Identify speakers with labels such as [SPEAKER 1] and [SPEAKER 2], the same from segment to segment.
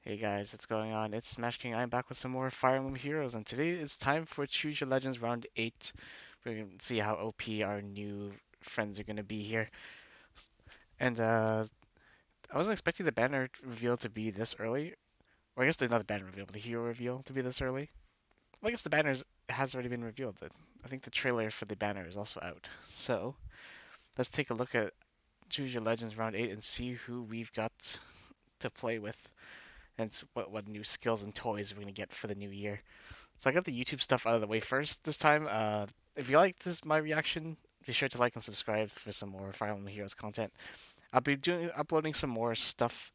[SPEAKER 1] Hey guys, what's going on? It's Smash King. I'm back with some more Fire Emblem Heroes, and today it's time for Choose Your Legends Round 8. We're going to see how OP our new friends are going to be here. And I wasn't expecting the banner reveal to be this early. Or I guess not the banner reveal, but the hero reveal to be this early. Well, I guess the banner has already been revealed. I think the trailer for the banner is also out. So, let's take a look at Choose Your Legends Round 8 and see who we've got to play with. And what new skills and toys we're going to get for the new year. So I got the YouTube stuff out of the way first this time. If you like my reaction, be sure to like and subscribe for some more Fire Emblem Heroes content. I'll be uploading some more stuff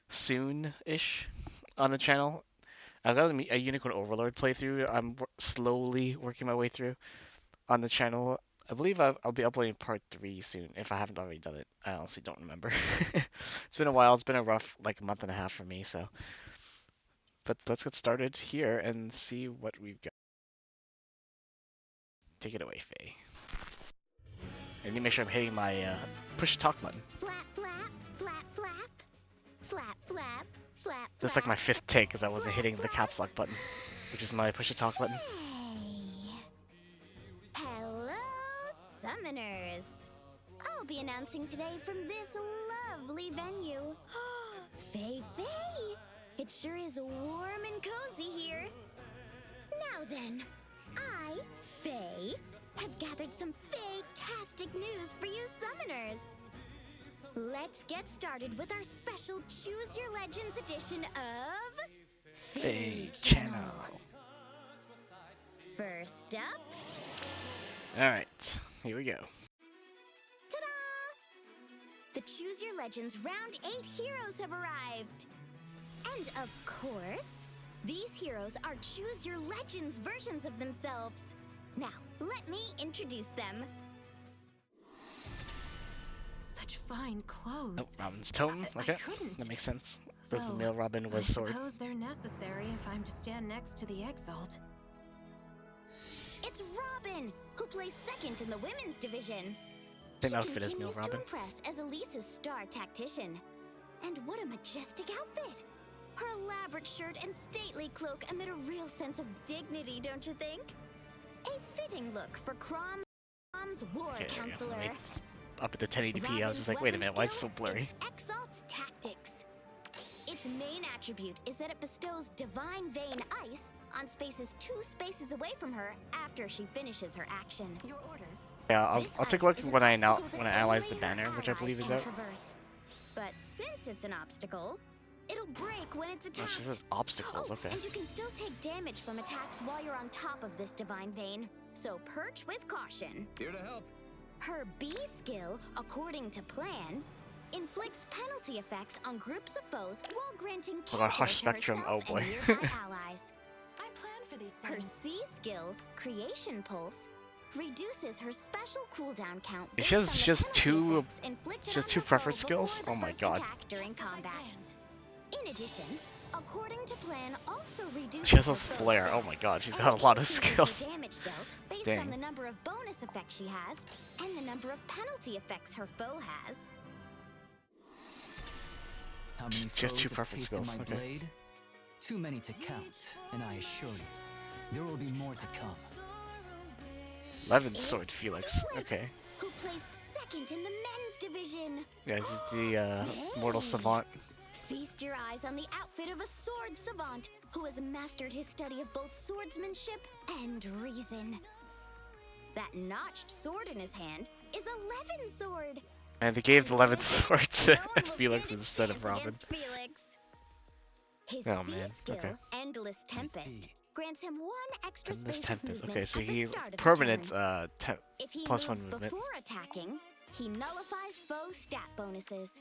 [SPEAKER 1] soon-ish on the channel. I've got a Unicorn Overlord playthrough. I'm slowly working my way through on the channel. I believe I'll be uploading part 3 soon, if I haven't already done it. I honestly don't remember. It's been a while. It's been a rough, like, month and a half for me, so. But let's get started here and see what we've got. Take it away, Faye. I need to make sure I'm hitting my push talk button.
[SPEAKER 2] Flap, flap, flap, flap, flap, flap, flap.
[SPEAKER 1] This is like my 5th take because I wasn't hitting the caps lock button, which is my push to talk button.
[SPEAKER 2] Hey. Hello, summoners. I'll be announcing today from this lovely venue. Faye, Faye, it sure is warm and cozy here. Now then, I, Faye, have gathered some fantastic news for you summoners. Let's get started with our special Choose Your Legends edition of
[SPEAKER 1] Faye Channel.
[SPEAKER 2] First up,
[SPEAKER 1] Alright, here we go.
[SPEAKER 2] ta-da! The Choose Your Legends Round 8 heroes have arrived. And of course, these heroes are Choose Your Legends versions of themselves. Now, let me introduce them.
[SPEAKER 3] Such fine clothes.
[SPEAKER 1] Oh, Robin's tome.
[SPEAKER 3] I
[SPEAKER 1] Okay,
[SPEAKER 3] couldn't.
[SPEAKER 1] that makes sense. The
[SPEAKER 3] Though,
[SPEAKER 1] male Robin was
[SPEAKER 3] I
[SPEAKER 1] sword.
[SPEAKER 3] suppose they're necessary if I'm to stand next to the Exalt.
[SPEAKER 2] It's Robin, who plays second in the women's division.
[SPEAKER 1] Same
[SPEAKER 2] She
[SPEAKER 1] outfit as male
[SPEAKER 2] continues to
[SPEAKER 1] Robin.
[SPEAKER 2] impress as Elise's star tactician. And what a majestic outfit! Her elaborate shirt and stately cloak emit a real sense of dignity, don't you think? A fitting look for Crom's war
[SPEAKER 1] Okay,
[SPEAKER 2] counselor.
[SPEAKER 1] let me up at the 1080p. I was just like, wait a minute, why is it so blurry?
[SPEAKER 2] Exalt's tactics. Its main attribute is that it bestows Divine Vein Ice on spaces 2 spaces away from her after she finishes her action.
[SPEAKER 3] Your orders.
[SPEAKER 1] Yeah, I'll
[SPEAKER 2] This
[SPEAKER 1] take a
[SPEAKER 2] ice
[SPEAKER 1] look
[SPEAKER 2] is an
[SPEAKER 1] when I
[SPEAKER 2] obstacle that
[SPEAKER 1] analyze the
[SPEAKER 2] only her
[SPEAKER 1] banner, which I
[SPEAKER 2] allies
[SPEAKER 1] believe is
[SPEAKER 2] can
[SPEAKER 1] out.
[SPEAKER 2] traverse. But since it's an obstacle, it'll break when it's
[SPEAKER 1] Oh,
[SPEAKER 2] attacked.
[SPEAKER 1] she says obstacles.
[SPEAKER 2] Oh,
[SPEAKER 1] Okay.
[SPEAKER 2] and you can still take damage from attacks while you're on top of this Divine Vein, so perch with caution.
[SPEAKER 4] Here to help.
[SPEAKER 2] Her B skill, according to plan, inflicts penalty effects on groups of foes while granting
[SPEAKER 1] Oh,
[SPEAKER 2] counter
[SPEAKER 1] Hush
[SPEAKER 2] to
[SPEAKER 1] Spectrum,
[SPEAKER 2] herself
[SPEAKER 1] oh boy.
[SPEAKER 2] and nearby allies.
[SPEAKER 3] I plan for these
[SPEAKER 2] Her
[SPEAKER 3] things.
[SPEAKER 2] C skill, Creation Pulse, reduces her special cooldown count
[SPEAKER 1] She
[SPEAKER 2] based
[SPEAKER 1] has
[SPEAKER 2] on the
[SPEAKER 1] just
[SPEAKER 2] penalty
[SPEAKER 1] two-
[SPEAKER 2] effects inflicted
[SPEAKER 1] just
[SPEAKER 2] on
[SPEAKER 1] two
[SPEAKER 2] the
[SPEAKER 1] preference
[SPEAKER 2] foe
[SPEAKER 1] skills?
[SPEAKER 2] before
[SPEAKER 1] Oh
[SPEAKER 2] the
[SPEAKER 1] my
[SPEAKER 2] first
[SPEAKER 1] god.
[SPEAKER 2] attack during
[SPEAKER 3] Just as I
[SPEAKER 2] combat.
[SPEAKER 3] planned.
[SPEAKER 2] In addition, according to plan, also reduces
[SPEAKER 1] She has
[SPEAKER 2] her
[SPEAKER 1] a
[SPEAKER 2] foe's
[SPEAKER 1] flare. Oh
[SPEAKER 2] stats
[SPEAKER 1] my god, she's
[SPEAKER 2] and
[SPEAKER 1] got a lot of
[SPEAKER 2] increases her
[SPEAKER 1] skills.
[SPEAKER 2] damage dealt based
[SPEAKER 1] Dang.
[SPEAKER 2] on the number of bonus effects she has and the number of penalty effects her foe has.
[SPEAKER 4] How many
[SPEAKER 1] She has
[SPEAKER 4] foes
[SPEAKER 1] two
[SPEAKER 4] have
[SPEAKER 1] preference
[SPEAKER 4] tasted
[SPEAKER 1] skills,
[SPEAKER 4] my
[SPEAKER 1] okay.
[SPEAKER 4] blade? Too many to count, and I assure you, there will be more to come.
[SPEAKER 1] Levin Sword Felix. Okay.
[SPEAKER 2] Who placed second in the men's division.
[SPEAKER 1] Yeah, this is the Mortal
[SPEAKER 2] Hey.
[SPEAKER 1] Savant.
[SPEAKER 2] Feast your eyes on the outfit of a sword savant who has mastered his study of both swordsmanship and reason. That notched sword in his hand is a Levin sword.
[SPEAKER 1] And they gave the Levin Sword to
[SPEAKER 2] No one will
[SPEAKER 1] Felix
[SPEAKER 2] stand a
[SPEAKER 1] instead of
[SPEAKER 2] chance
[SPEAKER 1] Robin.
[SPEAKER 2] against Felix. His
[SPEAKER 1] Oh,
[SPEAKER 2] C
[SPEAKER 1] man,
[SPEAKER 2] skill,
[SPEAKER 1] okay.
[SPEAKER 2] Endless Tempest,
[SPEAKER 4] see.
[SPEAKER 2] grants him 1 extra
[SPEAKER 1] And this
[SPEAKER 2] space of
[SPEAKER 1] Tempest.
[SPEAKER 2] movement
[SPEAKER 1] Okay, so
[SPEAKER 2] at the
[SPEAKER 1] he's
[SPEAKER 2] start of the
[SPEAKER 1] permanent
[SPEAKER 2] turn. If he
[SPEAKER 1] plus
[SPEAKER 2] moves
[SPEAKER 1] 1 movement.
[SPEAKER 2] before attacking, he nullifies foe stat bonuses.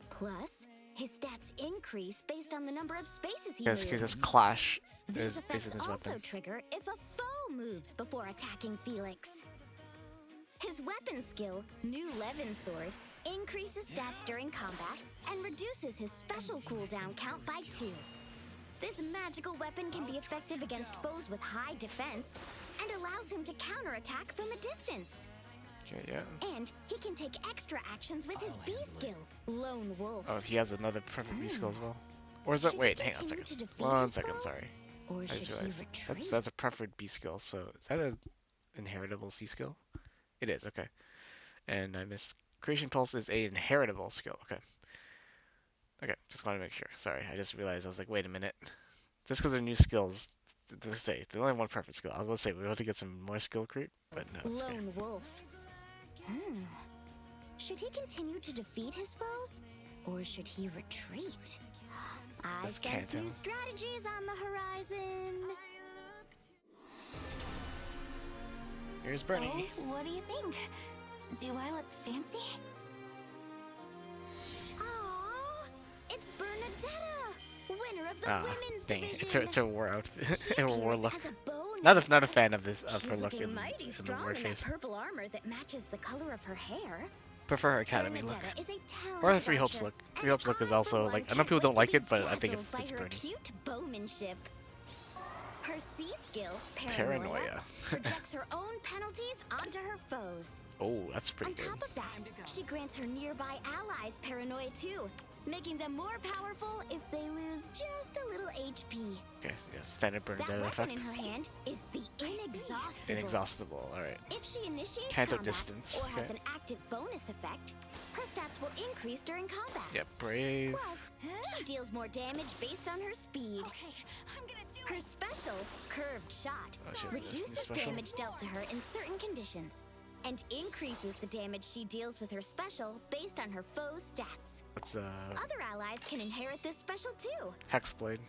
[SPEAKER 2] Plus, his stats increase based on the number of spaces he
[SPEAKER 1] Yes,
[SPEAKER 2] moves.
[SPEAKER 1] because this Clash
[SPEAKER 2] These
[SPEAKER 1] is
[SPEAKER 2] effects
[SPEAKER 1] based on his
[SPEAKER 2] also
[SPEAKER 1] weapon.
[SPEAKER 2] trigger if a foe moves before attacking Felix. His weapon skill, New Levin Sword, increases stats during combat and reduces his special cooldown count by 2. This magical weapon can be effective against foes with high defense and allows him to counterattack from a distance.
[SPEAKER 1] Okay, yeah.
[SPEAKER 2] And he can take extra actions with his B skill, Lone Wolf.
[SPEAKER 1] Oh, he has another perfect B skill as well. Or is that?
[SPEAKER 2] Should he
[SPEAKER 1] Wait, hang on a
[SPEAKER 2] continue
[SPEAKER 1] second.
[SPEAKER 2] to defeat
[SPEAKER 1] 1
[SPEAKER 2] his
[SPEAKER 1] second,
[SPEAKER 2] foes?
[SPEAKER 1] sorry.
[SPEAKER 2] Or
[SPEAKER 1] I
[SPEAKER 2] should
[SPEAKER 1] just
[SPEAKER 2] he
[SPEAKER 1] realized
[SPEAKER 2] retreat?
[SPEAKER 1] that's a preferred B skill. So is that a inheritable C skill? It is. Okay. And I missed. Creation Pulse is a inheritable skill. Okay. Okay. Just want to make sure. Sorry, I just realized I was like, wait a minute. Just because they're new skills, to say there's only one perfect skill. I was gonna say we want to get some more skill creep, but no, it's okay.
[SPEAKER 2] Lone Wolf. Should he continue to defeat his foes? Or should he retreat? I
[SPEAKER 1] Let's
[SPEAKER 2] sense
[SPEAKER 1] Kanto.
[SPEAKER 2] new strategies on the horizon.
[SPEAKER 1] Here's Bernie.
[SPEAKER 3] So, what do you think? Do I look fancy?
[SPEAKER 2] Aww, it's Bernadetta, winner of the
[SPEAKER 1] Ah,
[SPEAKER 2] women's
[SPEAKER 1] dang it.
[SPEAKER 2] division.
[SPEAKER 1] It's her war outfit.
[SPEAKER 2] She
[SPEAKER 1] Her war
[SPEAKER 2] appears
[SPEAKER 1] look.
[SPEAKER 2] as a bow
[SPEAKER 1] Not a
[SPEAKER 2] knight.
[SPEAKER 1] fan of this of her
[SPEAKER 2] She's
[SPEAKER 1] look
[SPEAKER 2] looking
[SPEAKER 1] in
[SPEAKER 2] mighty
[SPEAKER 1] the
[SPEAKER 2] strong
[SPEAKER 1] war
[SPEAKER 2] in that
[SPEAKER 1] phase.
[SPEAKER 2] purple armor that matches the color of her hair.
[SPEAKER 1] Prefer her academy look.
[SPEAKER 2] Bernadetta is a talented
[SPEAKER 1] Or the Three Hopes
[SPEAKER 2] archer,
[SPEAKER 1] look.
[SPEAKER 2] and
[SPEAKER 1] Three Hopes look is
[SPEAKER 2] I, for
[SPEAKER 1] also
[SPEAKER 2] one,
[SPEAKER 1] like I know
[SPEAKER 2] can't
[SPEAKER 1] people don't
[SPEAKER 2] wait
[SPEAKER 1] like
[SPEAKER 2] to
[SPEAKER 1] it, but I think it
[SPEAKER 2] dazzled by
[SPEAKER 1] fits
[SPEAKER 2] her
[SPEAKER 1] Bernie.
[SPEAKER 2] cute bowmanship. Her C skill,
[SPEAKER 1] Paranoia.
[SPEAKER 2] projects her own penalties onto her foes.
[SPEAKER 1] Oh, that's pretty
[SPEAKER 2] On
[SPEAKER 1] good.
[SPEAKER 2] top of that, she grants her nearby allies paranoia too, making them more powerful if they lose just a little HP.
[SPEAKER 1] Okay, yeah, standard
[SPEAKER 2] That
[SPEAKER 1] Bernadette
[SPEAKER 2] weapon
[SPEAKER 1] effect.
[SPEAKER 2] in her hand is the Inexhaustible.
[SPEAKER 1] Inexhaustible. All right.
[SPEAKER 2] If she initiates
[SPEAKER 1] Canto
[SPEAKER 2] combat
[SPEAKER 1] distance,
[SPEAKER 2] or has
[SPEAKER 1] okay.
[SPEAKER 2] an active bonus effect, her stats will increase during combat.
[SPEAKER 1] Yeah, brave.
[SPEAKER 2] Plus, she deals more damage based on her speed.
[SPEAKER 3] Okay, I'm gonna do
[SPEAKER 2] Her special, Curved Shot,
[SPEAKER 1] Oh, she has this new
[SPEAKER 2] reduces
[SPEAKER 1] special?
[SPEAKER 2] damage dealt to her in certain conditions, and increases the damage she deals with her special based on her foe's stats.
[SPEAKER 1] Let's
[SPEAKER 2] Other allies can inherit this special too.
[SPEAKER 1] Hexblade.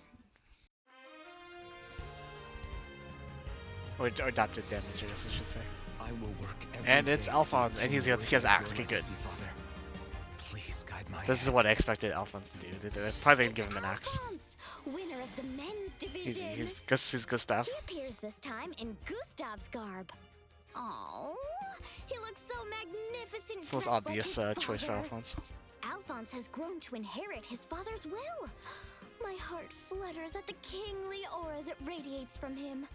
[SPEAKER 1] Or adapted damage, I guess I should say.
[SPEAKER 4] I will work every
[SPEAKER 1] And it's
[SPEAKER 4] day to
[SPEAKER 1] Alphonse,
[SPEAKER 4] fulfill
[SPEAKER 1] and he has
[SPEAKER 4] your
[SPEAKER 1] axe. Okay, good.
[SPEAKER 4] legacy, Father. Please guide my
[SPEAKER 1] This is
[SPEAKER 4] hand.
[SPEAKER 1] what I expected Alphonse to do. They're probably gonna give him an axe.
[SPEAKER 2] Alphonse, winner of the men's division.
[SPEAKER 1] He's Gustav.
[SPEAKER 2] He appears this time in Gustav's garb. Aww, he looks so magnificent.
[SPEAKER 1] It's the most
[SPEAKER 2] dressed
[SPEAKER 1] obvious
[SPEAKER 2] like his
[SPEAKER 1] choice for
[SPEAKER 2] father.
[SPEAKER 1] Alphonse.
[SPEAKER 2] Alphonse has grown to inherit his father's will. My heart flutters at the kingly aura that radiates from him.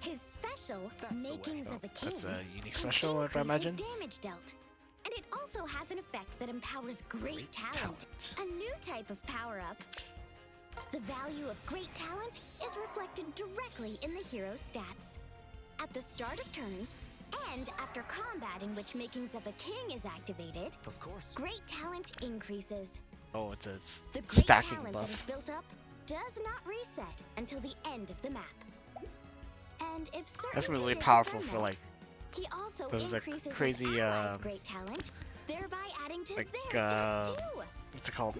[SPEAKER 2] His special,
[SPEAKER 4] That's the way.
[SPEAKER 2] Makings of a King,
[SPEAKER 1] That's a unique
[SPEAKER 2] can
[SPEAKER 1] special, if I
[SPEAKER 2] increase his
[SPEAKER 1] imagine.
[SPEAKER 2] damage dealt. And it also has an effect that empowers great talent. A new type of power-up. The value of great talent is reflected directly in the hero's stats. At the start of turns, and after combat in which Makings of a King is activated,
[SPEAKER 4] Of course.
[SPEAKER 2] great talent increases.
[SPEAKER 1] Oh, it's a
[SPEAKER 2] The great
[SPEAKER 1] stacking
[SPEAKER 2] talent
[SPEAKER 1] buff.
[SPEAKER 2] that is built up does not reset until the end of the map. And if certain
[SPEAKER 1] That's gonna be really
[SPEAKER 2] conditions
[SPEAKER 1] powerful
[SPEAKER 2] are
[SPEAKER 1] for
[SPEAKER 2] met,
[SPEAKER 1] like
[SPEAKER 2] he also
[SPEAKER 1] those, like,
[SPEAKER 2] increases
[SPEAKER 1] crazy,
[SPEAKER 2] his allies' great talent, thereby adding to
[SPEAKER 1] like,
[SPEAKER 2] their stats too.
[SPEAKER 1] what's it called?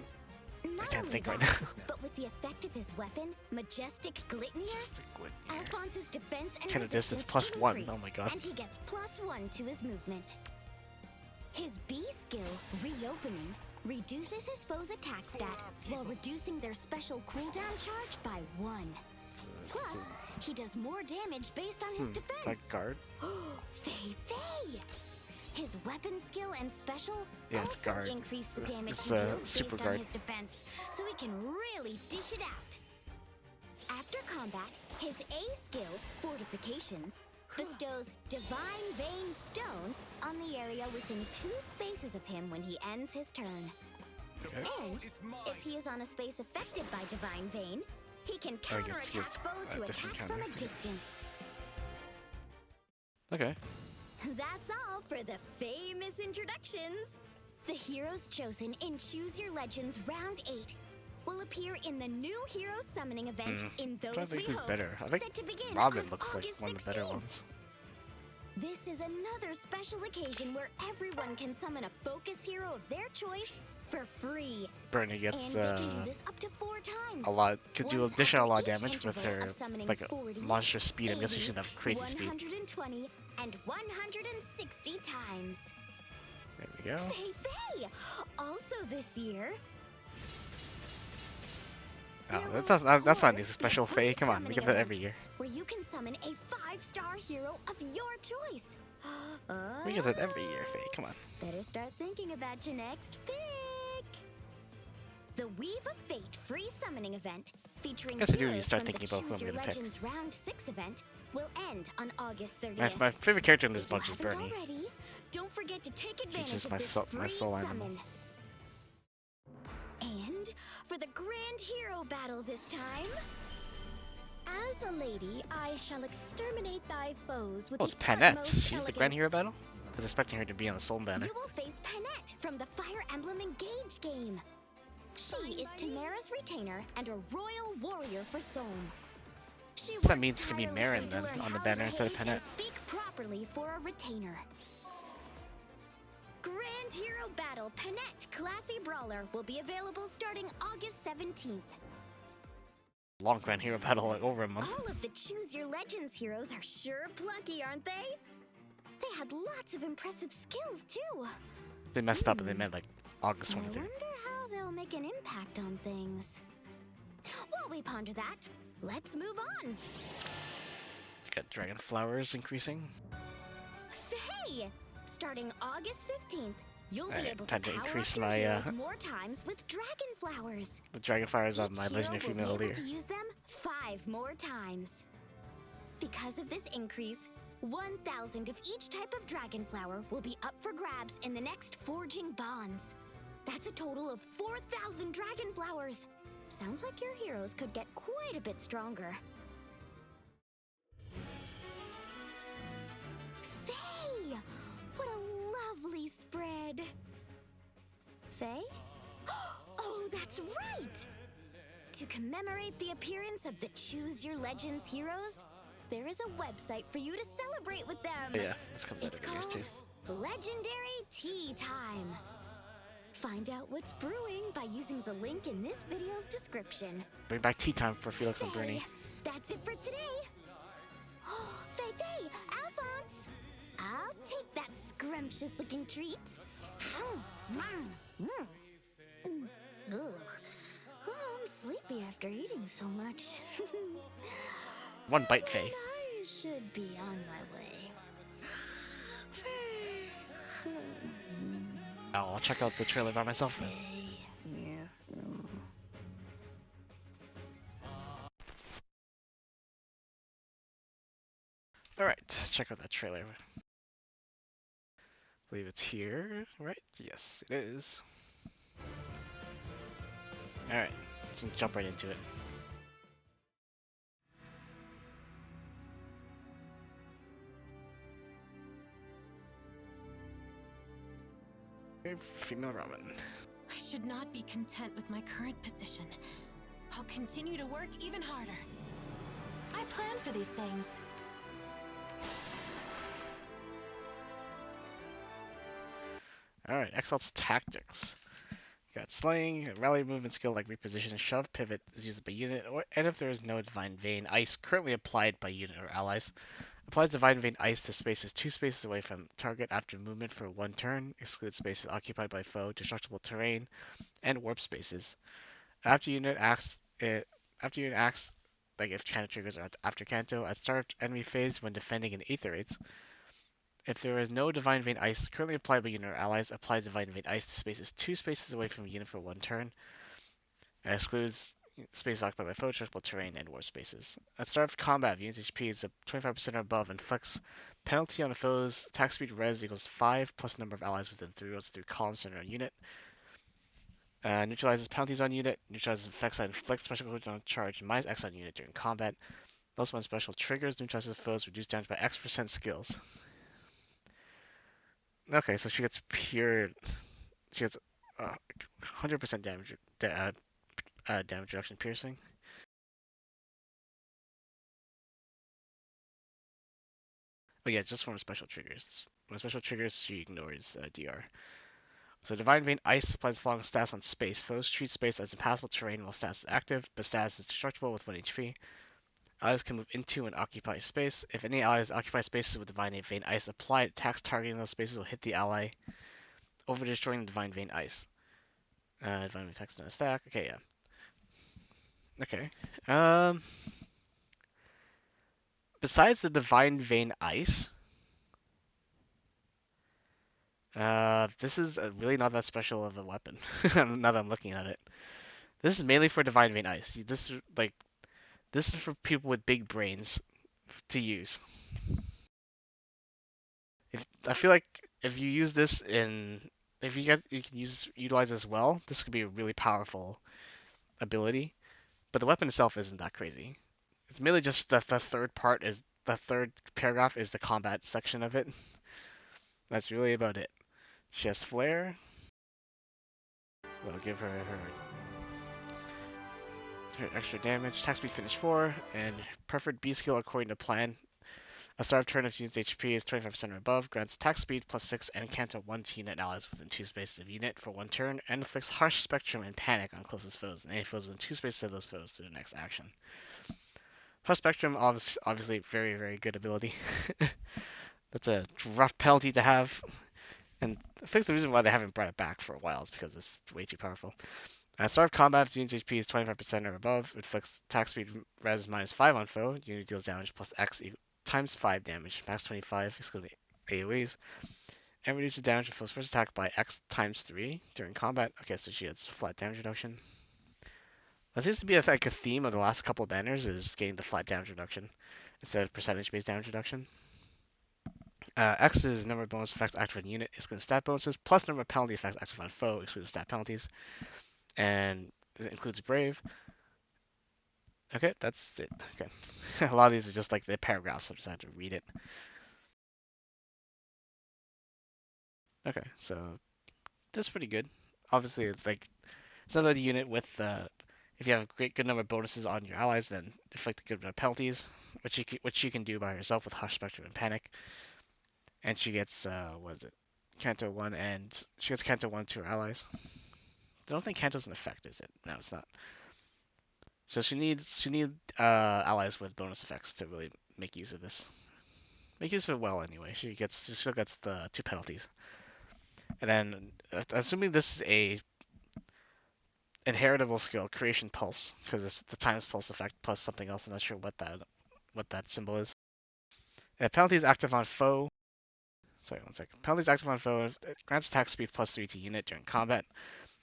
[SPEAKER 2] Not
[SPEAKER 1] can't
[SPEAKER 2] only
[SPEAKER 1] think right
[SPEAKER 2] that,
[SPEAKER 1] now.
[SPEAKER 2] but with the effect of his weapon, Majestic Glitnier,
[SPEAKER 1] Just a glitch here.
[SPEAKER 2] Alphonse's defense and
[SPEAKER 1] Kind of distance
[SPEAKER 2] resistance
[SPEAKER 1] +1.
[SPEAKER 2] increase,
[SPEAKER 1] Oh my god.
[SPEAKER 2] and he gets +1 to his movement. His B skill, Reopening, reduces his foe's attack stat while reducing their special cooldown charge by 1. Plus, he does more damage based on his defense.
[SPEAKER 1] Like guard?
[SPEAKER 2] Fei Fei! His weapon skill and special
[SPEAKER 1] Yeah, it's
[SPEAKER 2] also
[SPEAKER 1] guard.
[SPEAKER 2] increase the damage
[SPEAKER 1] It's,
[SPEAKER 2] he deals
[SPEAKER 1] super
[SPEAKER 2] based
[SPEAKER 1] guard.
[SPEAKER 2] on his defense, so he can really dish it out. After combat, his A skill, Fortifications, bestows Divine Vein Stone on the area within 2 spaces of him when he ends his turn.
[SPEAKER 1] Okay.
[SPEAKER 2] And if he is on a space affected by Divine Vein, he can
[SPEAKER 1] Oh, he gets
[SPEAKER 2] counterattack foes who
[SPEAKER 1] distant
[SPEAKER 2] attack from
[SPEAKER 1] counter.
[SPEAKER 2] a distance.
[SPEAKER 1] Okay.
[SPEAKER 2] That's all for the famous introductions. The heroes chosen in Choose Your Legends Round 8 will appear in the new hero summoning event in
[SPEAKER 1] I
[SPEAKER 2] Those
[SPEAKER 1] think
[SPEAKER 2] We
[SPEAKER 1] who's
[SPEAKER 2] Hope,
[SPEAKER 1] better. I think
[SPEAKER 2] set to begin
[SPEAKER 1] Robin
[SPEAKER 2] on
[SPEAKER 1] looks like
[SPEAKER 2] August
[SPEAKER 1] one of the better
[SPEAKER 2] 16th.
[SPEAKER 1] ones.
[SPEAKER 2] This is another special occasion where everyone can summon a focus hero of their choice for free.
[SPEAKER 1] Bernie
[SPEAKER 2] And
[SPEAKER 1] gets
[SPEAKER 2] they can do this up to 4 times.
[SPEAKER 1] a lot. Could do
[SPEAKER 2] Once
[SPEAKER 1] additional a lot of
[SPEAKER 2] after each
[SPEAKER 1] damage with
[SPEAKER 2] interval
[SPEAKER 1] her
[SPEAKER 2] of summoning
[SPEAKER 1] like
[SPEAKER 2] 40,
[SPEAKER 1] monstrous speed. I'm guessing
[SPEAKER 2] 80,
[SPEAKER 1] she'd have crazy speed.
[SPEAKER 2] 120 and 160 times.
[SPEAKER 1] There we go.
[SPEAKER 2] Fei Fei! Also this year.
[SPEAKER 1] Oh,
[SPEAKER 2] there
[SPEAKER 1] that's
[SPEAKER 2] will,
[SPEAKER 1] not,
[SPEAKER 2] of
[SPEAKER 1] that's not a
[SPEAKER 2] course, be
[SPEAKER 1] special
[SPEAKER 2] a free
[SPEAKER 1] Faye. Come on, we
[SPEAKER 2] summoning
[SPEAKER 1] get that
[SPEAKER 2] event
[SPEAKER 1] every year.
[SPEAKER 2] Where you can summon a 5-star hero of your choice.
[SPEAKER 1] We get that every year, Faye. Come on.
[SPEAKER 2] Better start thinking about your next pick. The Weave of Fate free summoning event, featuring
[SPEAKER 1] Guess I do need to
[SPEAKER 2] heroes
[SPEAKER 1] start
[SPEAKER 2] from the
[SPEAKER 1] thinking about who
[SPEAKER 2] Choose
[SPEAKER 1] I'm
[SPEAKER 2] Your
[SPEAKER 1] gonna pick.
[SPEAKER 2] Legends Round 6 event, will end on August 30th.
[SPEAKER 1] My favorite character in this
[SPEAKER 2] If you
[SPEAKER 1] bunch is
[SPEAKER 2] haven't
[SPEAKER 1] Bernie.
[SPEAKER 2] already, don't forget to take advantage
[SPEAKER 1] just
[SPEAKER 2] of
[SPEAKER 1] my
[SPEAKER 2] this
[SPEAKER 1] soul-
[SPEAKER 2] free
[SPEAKER 1] my soul animal.
[SPEAKER 2] summon. And for the grand hero battle this time. As a lady, I shall exterminate thy foes with
[SPEAKER 1] Oh,
[SPEAKER 2] the
[SPEAKER 1] it's Panette.
[SPEAKER 2] utmost
[SPEAKER 1] She's the Grand Hero
[SPEAKER 2] elegance.
[SPEAKER 1] battle? I was expecting her to be on the Soul Banner.
[SPEAKER 2] You will face Panette from the Fire Emblem Engage game. She is Tamara's retainer and a royal warrior for Sohm. She
[SPEAKER 1] So that
[SPEAKER 2] works
[SPEAKER 1] means it's gonna be
[SPEAKER 2] tirelessly
[SPEAKER 1] Marin
[SPEAKER 2] to
[SPEAKER 1] then
[SPEAKER 2] learn
[SPEAKER 1] on the
[SPEAKER 2] how
[SPEAKER 1] banner
[SPEAKER 2] to
[SPEAKER 1] instead of
[SPEAKER 2] hate and
[SPEAKER 1] Panette.
[SPEAKER 2] speak properly for a retainer. Grand Hero Battle Panette Classy Brawler will be available starting August 17th.
[SPEAKER 1] Long Grand Hero battle, like over a month.
[SPEAKER 2] All of the Choose Your Legends heroes are sure plucky, aren't they? They had lots of impressive skills, too.
[SPEAKER 1] They messed up and they meant like August
[SPEAKER 2] I
[SPEAKER 1] 23rd.
[SPEAKER 2] wonder how they'll make an impact on things. While we ponder that, let's move on.
[SPEAKER 1] You got Dragon Flowers increasing.
[SPEAKER 2] Hey! Starting August 15th, you'll be
[SPEAKER 1] Alright,
[SPEAKER 2] able to
[SPEAKER 1] time to
[SPEAKER 2] power
[SPEAKER 1] increase
[SPEAKER 2] up your
[SPEAKER 1] my,
[SPEAKER 2] heroes more times with Dragon Flowers.
[SPEAKER 1] the Dragon Flowers on
[SPEAKER 2] Each
[SPEAKER 1] my
[SPEAKER 2] hero
[SPEAKER 1] Legendary
[SPEAKER 2] will
[SPEAKER 1] Female
[SPEAKER 2] be
[SPEAKER 1] leader.
[SPEAKER 2] able to use them 5 more times. Because of this increase, 1,000 of each type of Dragon Flower will be up for grabs in the next Forging Bonds. That's a total of 4,000 Dragon Flowers. Sounds like your heroes could get quite a bit stronger. Faye! What a lovely spread. Faye? Oh, that's right! To commemorate the appearance of the Choose Your Legends heroes, there is a website for you to celebrate with them.
[SPEAKER 1] Oh, yeah, this comes out
[SPEAKER 2] It's
[SPEAKER 1] every year
[SPEAKER 2] called
[SPEAKER 1] too.
[SPEAKER 2] Legendary Tea Time. Find out what's brewing by using the link in this video's description.
[SPEAKER 1] Bring back tea time for Felix and Bernie.
[SPEAKER 2] Faye, that's it for today. Faye, Alphonse! I'll take that scrumptious-looking treat. Ugh. Oh, I'm sleepy after eating so much.
[SPEAKER 1] One bite, Faye.
[SPEAKER 2] I should be on my way.
[SPEAKER 1] I'll check out the trailer by myself then. Alright, let's check out that trailer. I believe it's here, right? Yes, it is. Alright, let's jump right into it. Female ramen.
[SPEAKER 3] I should not be content with my current position. I'll continue to work even harder. I plan for these things.
[SPEAKER 1] Alright, Exalt's tactics. You got slaying, a rally movement skill like reposition and shove, pivot is used by unit, and if there is no Divine Vein Ice currently applied by unit or allies, applies Divine Vein Ice to spaces 2 spaces away from target after movement for 1 turn, excludes spaces occupied by foe, destructible terrain, and warp spaces. After unit acts, like if Canto triggers are after Canto, at start of enemy phase when defending in Aetherites, if there is no Divine Vein Ice currently applied by unit or allies, applies Divine Vein Ice to spaces 2 spaces away from unit for 1 turn. It excludes spaces occupied by foe, destructible terrain, and warp spaces. At start of combat, if unit's HP is 25% or above, inflicts penalty on a foe's attack speed res equals 5 plus number of allies within 3 rows through column center on unit. Neutralizes penalties on unit, neutralizes effects that inflict special codes on charge minus X on unit during combat. Plus when special triggers, neutralizes foes, reduce damage by X% skills. Okay, so she gets pure. She gets 100% damage reduction piercing. Oh yeah, just from special triggers. When special triggers, she ignores DR. So Divine Vein Ice applies following stats on space. Foes treat space as impassable terrain while status is active, but status is destructible with 1 HP. Allies can move into and occupy space. If any allies occupy spaces with Divine Vein Ice applied, attacks targeting those spaces will hit the ally over destroying the Divine Vein Ice. Divine Vein attacks on a stack. Okay, yeah. Okay. Besides the Divine Vein Ice, this is really not that special of a weapon. Now that I'm looking at it, this is mainly for Divine Vein Ice. This is for people with big brains to use. I feel like if you use this in if you can utilize this well, this could be a really powerful ability. But the weapon itself isn't that crazy. It's merely just the third paragraph is the combat section of it. That's really about it. She has flare. We'll give her extra damage. Attack speed finish 4 and preferred B skill according to plan. A start of turn if unit's HP is 25% or above, grants attack speed plus 6 and canto 1 to unit allies within 2 spaces of unit for 1 turn, and inflicts harsh spectrum and panic on closest foes, and any foes within 2 spaces of those foes to the next action. Harsh spectrum, obviously, very, very good ability. That's a rough penalty to have, and I think the reason why they haven't brought it back for a while is because it's way too powerful. At start of combat, if unit's HP is 25% or above, it inflicts attack speed res minus 5 on foe. Unit deals damage plus X times 5 damage, max 25, excluding AoEs, and reduces damage of foe's first attack by X times 3 during combat. Okay, so she has flat damage reduction. That seems to be like a theme of the last couple of banners, is getting the flat damage reduction instead of percentage-based damage reduction. X is number of bonus effects active on unit, excluding stat bonuses, plus number of penalty effects active on foe, excluding stat penalties. And it includes Brave. Okay, that's it. Okay. A lot of these are just like the paragraphs, so I just had to read it. Okay, so that's pretty good. Obviously, like it's another unit with if you have a good number of bonuses on your allies, then inflict a good amount of penalties, which you can do by yourself with Hush, Spectrum, and Panic. And she gets what is it, Canto 1, and she gets Canto 1 to her allies. I don't think Canto's an effect, is it? No, it's not. So she need allies with bonus effects to really make use of this. Make use of it well anyway. She still gets the 2 penalties. And then assuming this is a inheritable skill, Creation Pulse, because it's the times pulse effect plus something else. I'm not sure what that symbol is. Penalty is active on foe. Sorry, one second. Penalty is active on foe. It grants attack speed plus 3 to unit during combat.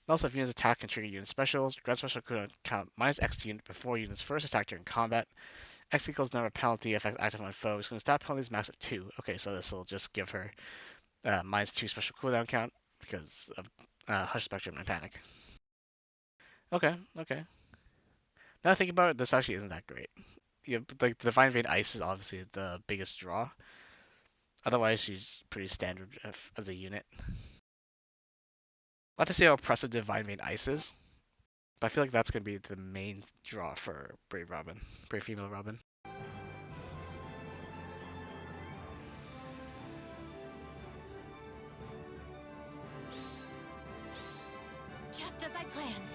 [SPEAKER 1] Also, if units attack and trigger unit specials, grant special cooldown count minus X to unit before unit's first attack during combat. X equals number of penalty effects active on foe. It's going to stat penalties max of 2. Okay, so this will just give her minus 2 special cooldown count because of Hush Spectrum and Panic. Okay, okay. Now I think about it, this actually isn't that great. Yeah, like the Divine Vein Ice is obviously the biggest draw. Otherwise, she's pretty standard as a unit. Not to say how oppressive Divine Vein Ice is, but I feel like that's gonna be the main draw for Brave Robin, Brave Female Robin.
[SPEAKER 3] Just as I planned.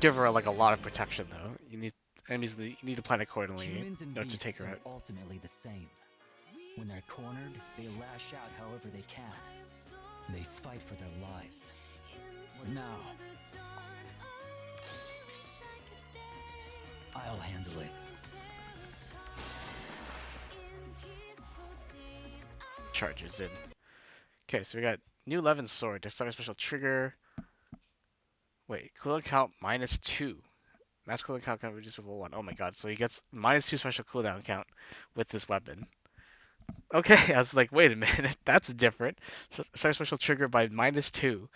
[SPEAKER 1] Give her like a lot of protection though. You need to plan accordingly
[SPEAKER 4] Humans and
[SPEAKER 1] in order to take
[SPEAKER 4] beasts
[SPEAKER 1] her
[SPEAKER 4] are
[SPEAKER 1] out.
[SPEAKER 4] ultimately the same. When they're cornered, they lash out however they can. They fight for their lives. Now, I'll handle it.
[SPEAKER 1] Charges in. Okay, so we got new Levin Sword. Discover special trigger. Wait, cooldown count minus 2. Max cooldown count can reduce with level 1. Oh my god, so he gets minus 2 special cooldown count with this weapon. Okay, I was like, wait a minute, that's different. Start special trigger by minus 2.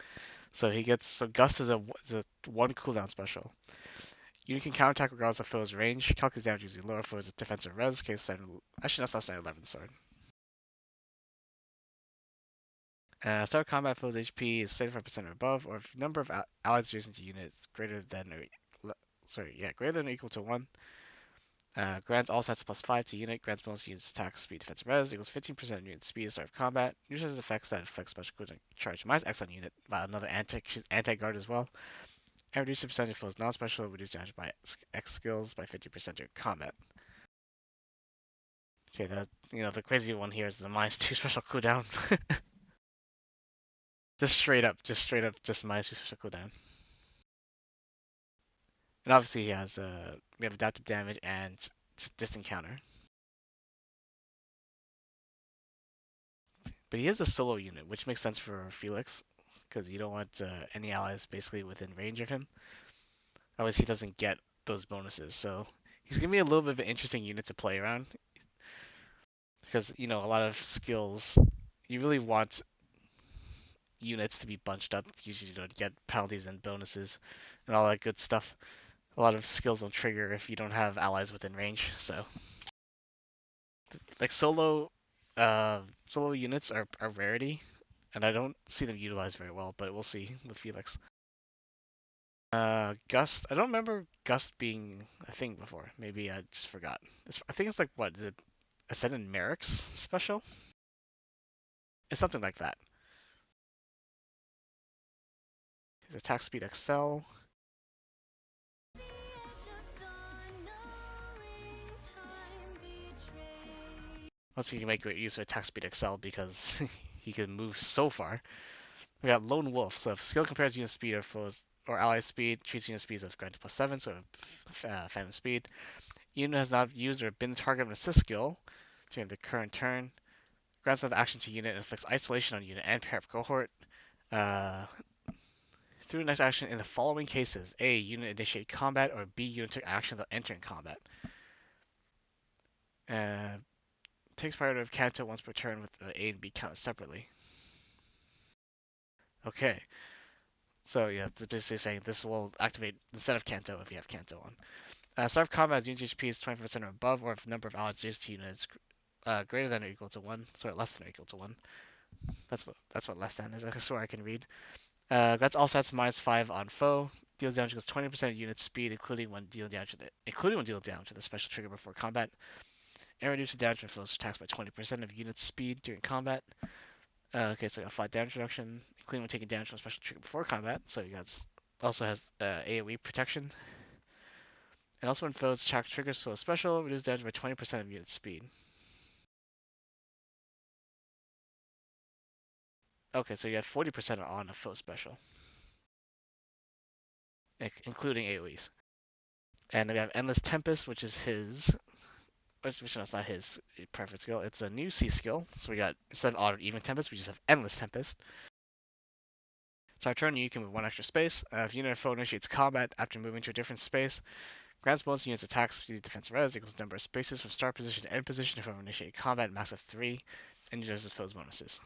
[SPEAKER 1] So he gets, so Gust is a 1 cooldown special. You can counterattack regardless of foe's range. Calculate damage using lower foe's defensive res. Case standard, actually, that's not standard 11 sword. Start combat foe's HP is 75% or above, or if number of allies adjacent to units greater than greater than or equal to 1. Grants all stats plus 5 to unit. Grants bonus units attack speed defensive res equals 15% unit speed at start of combat. Uses effects that inflict special cooldown charge minus X on unit by another she's anti-guard as well. And reduce the percentage flows non-special, reduce damage by X skills by 50% during combat. Okay, the crazy one here is the minus 2 special cooldown. just straight up, just minus 2 special cooldown. And obviously he has we have adaptive damage and distant counter. But he is a solo unit, which makes sense for Felix, because you don't want any allies basically within range of him. Otherwise, he doesn't get those bonuses. So he's gonna be a little bit of an interesting unit to play around because a lot of skills you really want units to be bunched up. Usually, to get penalties and bonuses and all that good stuff. A lot of skills don't trigger if you don't have allies within range. So like solo units are a rarity, and I don't see them utilized very well. But we'll see with Felix. Gust. I don't remember Gust being a thing before. Maybe I just forgot. I think it's like what is it? Ascendant Merrick's special? It's something like that. His attack speed XL. Also, he can make great use of attack speed XL because he can move so far. We got Lone Wolf. So if skill compares unit speed or foes or ally speed, treats unit speeds as granted +7, so Phantom speed. Unit has not used or been the target of an assist skill during the current turn. Grants another action to unit and inflicts isolation on unit and pair of cohort. Uh, through next action in the following cases: A. Unit initiate combat, or B. Unit took action without entering combat. Uh, takes priority of Kanto once per turn with the A and B counted separately. Okay, so yeah, it's basically saying this will activate instead of Kanto if you have Kanto on. Start of combat as unit HP is 20% or above, or if the number of allied adjacent units greater than or equal to 1, sorry, less than or equal to 1. That's what less than is. I swear I can read. Grants all stats -5 on foe. Deals damage equals 20% of unit speed, including when dealing damage to the special trigger before combat. And reduces damage when foes attacks by 20% of unit speed during combat. Okay, so I got flat damage reduction, including when taking damage from a special trigger before combat. So you got also has AoE protection. And also when foes attack triggers so special, reduce damage by 20% of unit speed. Okay, so you got 40% on a foe special, including AoEs. And then we have Endless Tempest, which is his. Which no, it's not his perfect skill. It's a new C skill. So we got, instead of Odd or Even Tempest, we just have Endless Tempest. So our turn, you can move one extra space. If unit or foe initiates combat after moving to a different space, grants bonus units attack speed defense res equals number of spaces from start position to end position if foe initiate combat, max of 3, and uses foe's bonuses.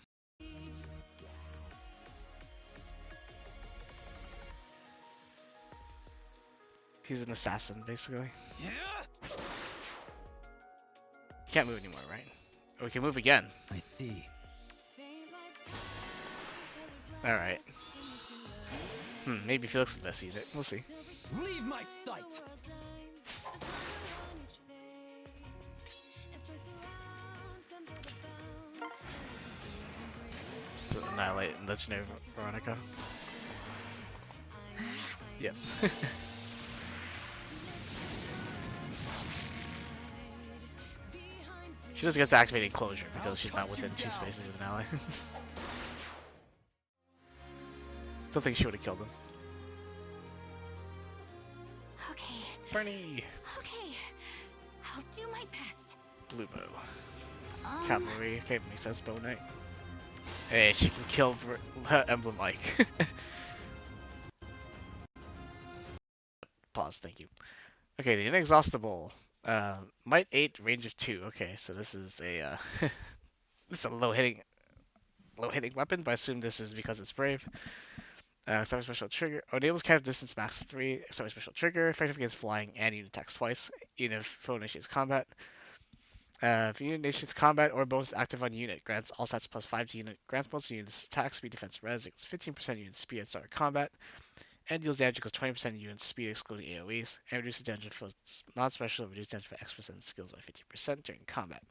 [SPEAKER 1] He's an assassin, basically. Can't move anymore, right? Oh, we can move again.
[SPEAKER 4] I see.
[SPEAKER 1] Alright. Maybe Felix is the best unit. We'll see.
[SPEAKER 4] Leave my sight!
[SPEAKER 1] So annihilate Legendary Veronica. Yep. She doesn't get to activate Enclosure because she's not within 2 spaces of an ally. Still think she would have killed him.
[SPEAKER 3] Okay.
[SPEAKER 1] Bernie!
[SPEAKER 3] Okay. I'll do my best.
[SPEAKER 1] Blue bow. Cavalry. Okay, makes sense. Bow Knight. Hey, she can kill Emblem Ike. Pause, thank you. Okay, the Inexhaustible. Might 8, range of 2. Okay, so this is a this is a low hitting weapon, but I assume this is because it's brave. Accelerate special trigger. Enables kind of distance max 3. Accelerate special trigger. Effective against flying and unit attacks twice, even if foe initiates combat. If unit initiates combat or bonus active on unit, grants all stats +5 to unit. Grants bonus to unit's attack speed defense res equals 15% unit speed at start of combat. And deals damage equals 20% unit speed excluding AoEs. And reduces damage for non-special, reduce damage for X% skills by 50% during combat.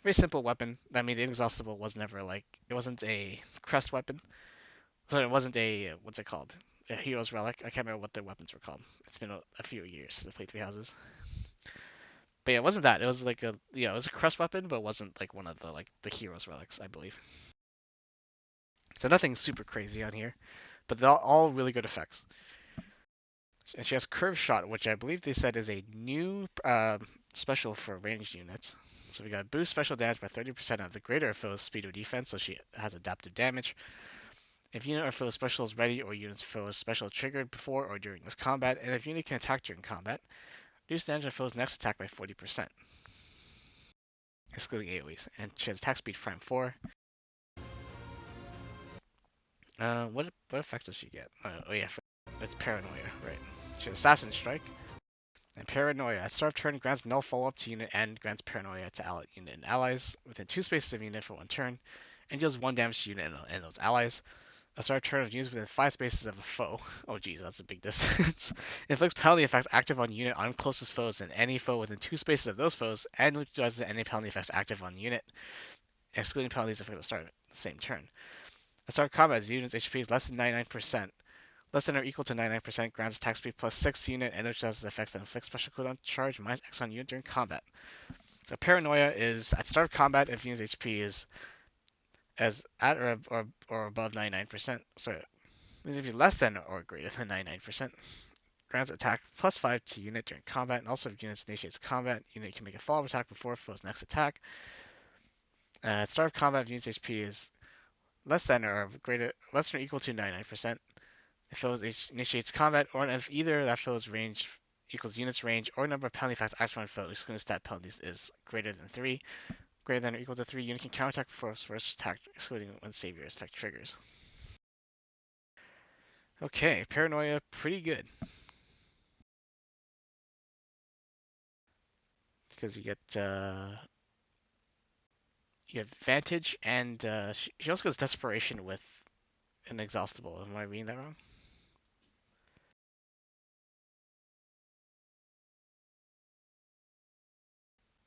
[SPEAKER 1] Very simple weapon. I mean, the Inexhaustible was never like, it wasn't a crest weapon. So it wasn't a, what's it called? A Hero's Relic. I can't remember what their weapons were called. It's been a few years since I played Three Houses. But yeah, it wasn't that. It was like it was a crest weapon, but it wasn't like one of the Hero's Relics, I believe. So nothing super crazy on here, but they're all really good effects. And she has Curve Shot, which I believe they said is a new special for ranged units. So we got boost special damage by 30% of the greater foe's speed or defense, so she has adaptive damage. If unit or foe special is ready or unit's foe is special triggered before or during this combat, and if unit can attack during combat, reduce damage on foe's next attack by 40%, excluding AoEs. And she has attack speed prime 4. What effect does she get? Oh yeah, that's paranoia, right? She has assassin strike and paranoia. At start of turn, grants null follow up to unit and grants paranoia to unit and allies within 2 spaces of unit for 1 turn, and deals 1 damage to unit and those allies. A start turn of units within 5 spaces of a foe. Oh geez, that's a big distance. Inflicts penalty effects active on unit on closest foes and any foe within 2 spaces of those foes, and neutralizes any penalty effects active on unit, excluding penalties affect the start of the same turn. At start of combat, the unit's HP is less than 99%. Less than or equal to 99% grants attack speed plus 6 to unit and neutralizes effects that inflict special cooldown charge minus X on unit during combat. So paranoia is at start of combat if unit's HP is as at or above 99%. Sorry, means if you're less than or greater than 99%, grants attack plus 5 to unit during combat, and also if unit initiates combat, unit can make a follow-up attack before foe's next attack. At start of combat, if unit's HP is less than or equal to 99%, if foe initiates combat, or if either that foe's range equals unit's range or number of penalty effects active on foe, excluding stat penalties, is greater than 3. Greater than or equal to 3, unit can counterattack before its first attack, excluding when savior effect triggers. Okay, paranoia, pretty good. Because you get advantage, and she also gets desperation with inexhaustible. Am I reading that wrong?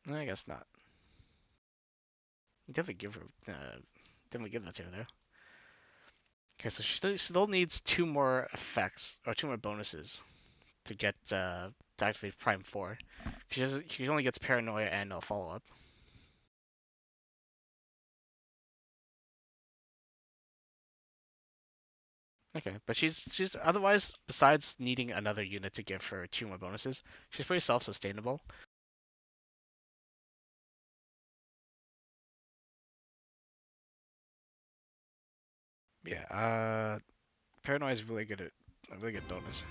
[SPEAKER 1] No, I guess not. You definitely give her, definitely give that to her though. Okay, so she still needs 2 more effects or 2 more bonuses to get to activate Prime 4. She only gets paranoia and no follow up. Okay, but she's otherwise, besides needing another unit to give her 2 more bonuses, she's pretty self-sustainable. Yeah, paranoia is really good at a really good bonus.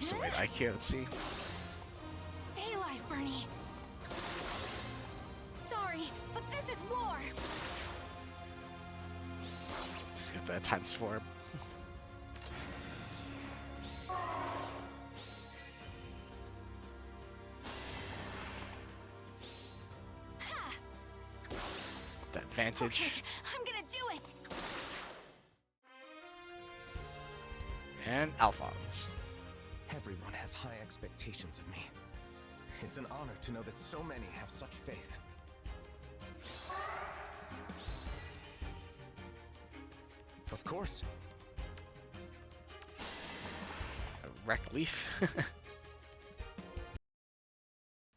[SPEAKER 1] So wait, IQ, let's see.
[SPEAKER 3] Stay alive, Bernie. Sorry, but this is war.
[SPEAKER 1] Let's get that times 4. That advantage.
[SPEAKER 3] Okay, I'm gonna do it.
[SPEAKER 1] And Alphonse.
[SPEAKER 5] Everyone has high expectations of me. It's an honor to know that so many have such faith. Of course.
[SPEAKER 1] A Wreck Leaf.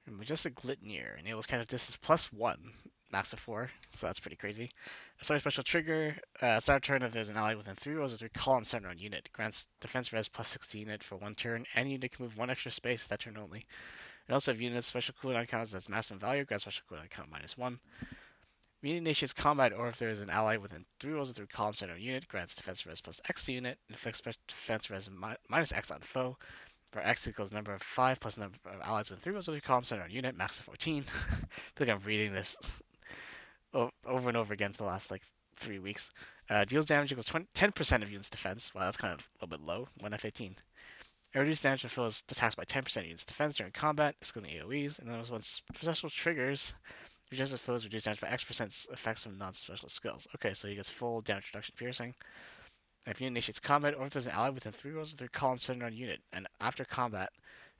[SPEAKER 1] Majestic Glitnir enables counter distance +1, max of 4, so that's pretty crazy. A start special trigger, start turn if there's an ally within 3 rows of 3 column center on unit. Grants defense res +6 to unit for 1 turn, and unit can move 1 extra space that turn only. And also if unit's special cooldown counts as maximum value, grants special cooldown count -1. Unit initiates combat, or if there is an ally within 3 rows of 3 column center on unit, grants defense res +X to unit, and inflicts defense res -X on foe. For X equals number of 5 plus number of allies with 3 rows of 3 columns center on unit, max of 14. I think I'm reading this over and over again for the last like 3 weeks. Deals damage equals 10% of unit's defense. Wow, that's kind of a little bit low. 1f18. It reduces damage and fills attacks by 10% of unit's defense during combat, excluding AoEs. And then when special triggers, reduces foes reduce damage by X% effects from non-special skills. Okay, so he gets full damage reduction piercing. If unit initiates combat, or if there's an ally within 3 rows of 3 columns centered on unit, and after combat,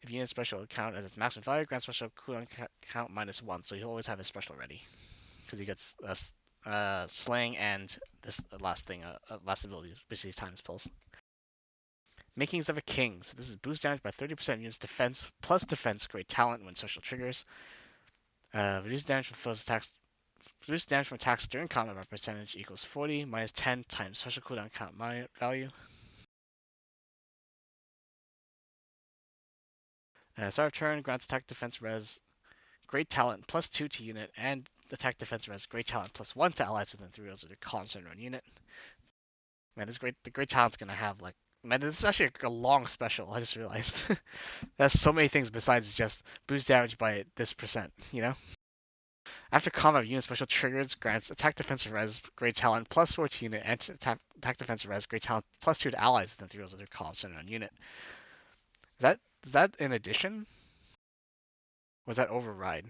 [SPEAKER 1] if unit special count as its maximum value, grants special cooldown count -1, so he'll always have his special ready. Because he gets slaying and this last thing, last ability, which is times pulse. Makings of a king. So this is boost damage by 30% of unit's defense, plus defense, great talent when social triggers. Reduce damage from foes attacks. Reduce damage from attacks during combat by percentage equals 40 minus 10 times special cooldown count value. Start of turn, grants attack defense res Great Talent +2 to unit, and Attack Defense Res Great Talent +1 to allies within 3 rows of their constant run unit. Man, the Great Talent's gonna have like, man, this is actually a long special. I just realized. That's so many things besides just boost damage by this percent, you know? After combat, unit special triggers grants attack defensive res, great talent +4 to unit, and attack defensive res, great talent +2 to allies within 3 rows of their constant on unit. Is that in addition? Or was that override?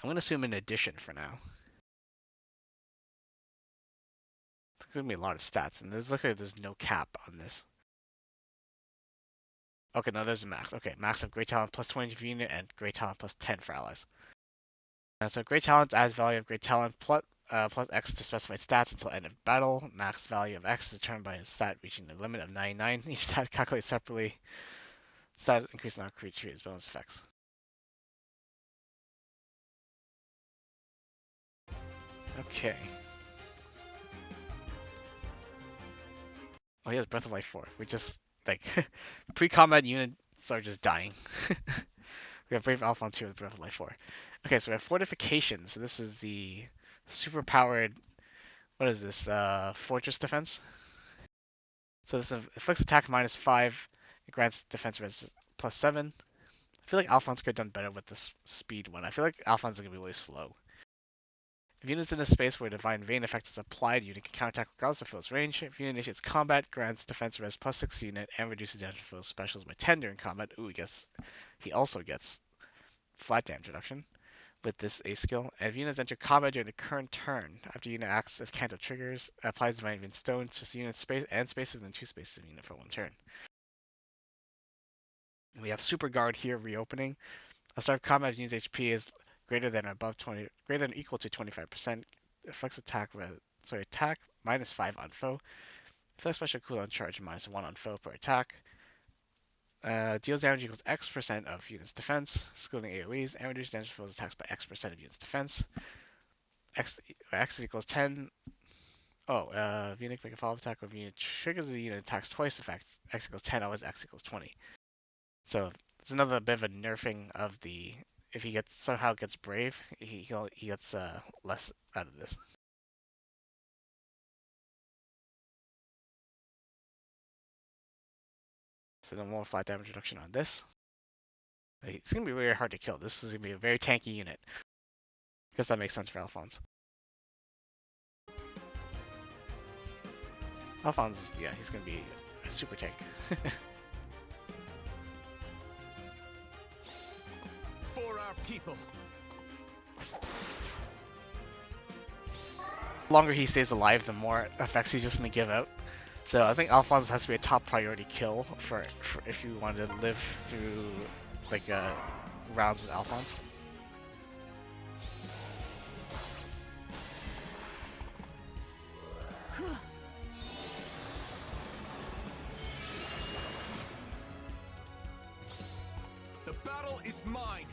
[SPEAKER 1] I'm gonna assume in addition for now. It's gonna be a lot of stats, and there's looks like there's no cap on this. Okay, no, there's a max. Okay, max of great talent +20 for unit and great talent +10 for allies. So great talent adds value of great talent plus X to specified stats until end of battle. Max value of X is determined by a stat reaching the limit of 99. Each stat calculated separately. Stat increase not creatures bonus effects. Okay. Oh, he has Breath of Life 4. We just, like, pre-combat units are just dying. We have Brave Alphonse here with Breath of Life 4. Okay, so we have Fortification. So this is the super-powered, what is this, Fortress Defense? So this inflicts attack -5. It grants defense res +7. I feel like Alphonse could have done better with this speed one. I feel like Alphonse is going to be really slow. If units in a space where Divine Vein effect is applied, unit can counterattack regardless of foe's range. If unit initiates combat, grants defense res +6 unit and reduces damage from foe's specials by 10 during combat. Ooh, he also gets flat damage reduction with this A skill. And if units enter combat during the current turn, after unit acts as Canto triggers, applies Divine Vein Stone to unit space and spaces within 2 spaces of unit for 1 turn. We have Super Guard here reopening. A start of combat unit's HP is greater than or equal to 25%. Affects attack -5 on foe. Affects special cooldown charge -1 on foe per attack. Deals damage equals X% of unit's defense, excluding AoEs, and reduces damage from foes attacks by X% of unit's defense. X is equals 10. Oh, if unit make a follow-up attack, or if unit triggers the unit attacks twice, effect X equals 10, always X equals 20. So it's another bit of a nerfing of the. If he somehow gets brave, he gets less out of this. So no more flat damage reduction on this. It's gonna be very hard to kill. This is gonna be a very tanky unit. Because that makes sense for Alphonse. Alphonse, yeah, he's gonna be a super tank.
[SPEAKER 5] For our people.
[SPEAKER 1] The longer he stays alive, the more effects he's just gonna give out. So I think Alphonse has to be a top priority kill for if you want to live through like rounds with Alphonse.
[SPEAKER 5] The battle is mine.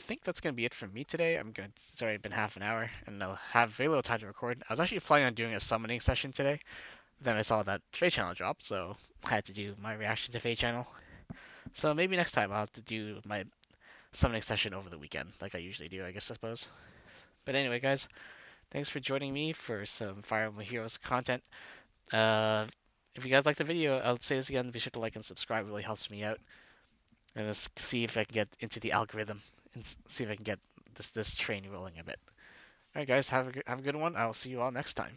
[SPEAKER 1] think that's gonna be it from me today. It's already been half an hour, and I'll have very little time to record. I was actually planning on doing a summoning session today. Then I saw that Faye channel drop, so I had to do my reaction to Faye channel. So maybe next time I'll have to do my summoning session over the weekend, like I usually do, I suppose. But anyway, guys, thanks for joining me for some Fire Emblem Heroes content. Uh, if you guys like the video, I'll say this again, be sure to like and subscribe. It really helps me out. And let's see if I can get into the algorithm and see if I can get this train rolling a bit. All right, guys, have a good one. I'll see you all next time.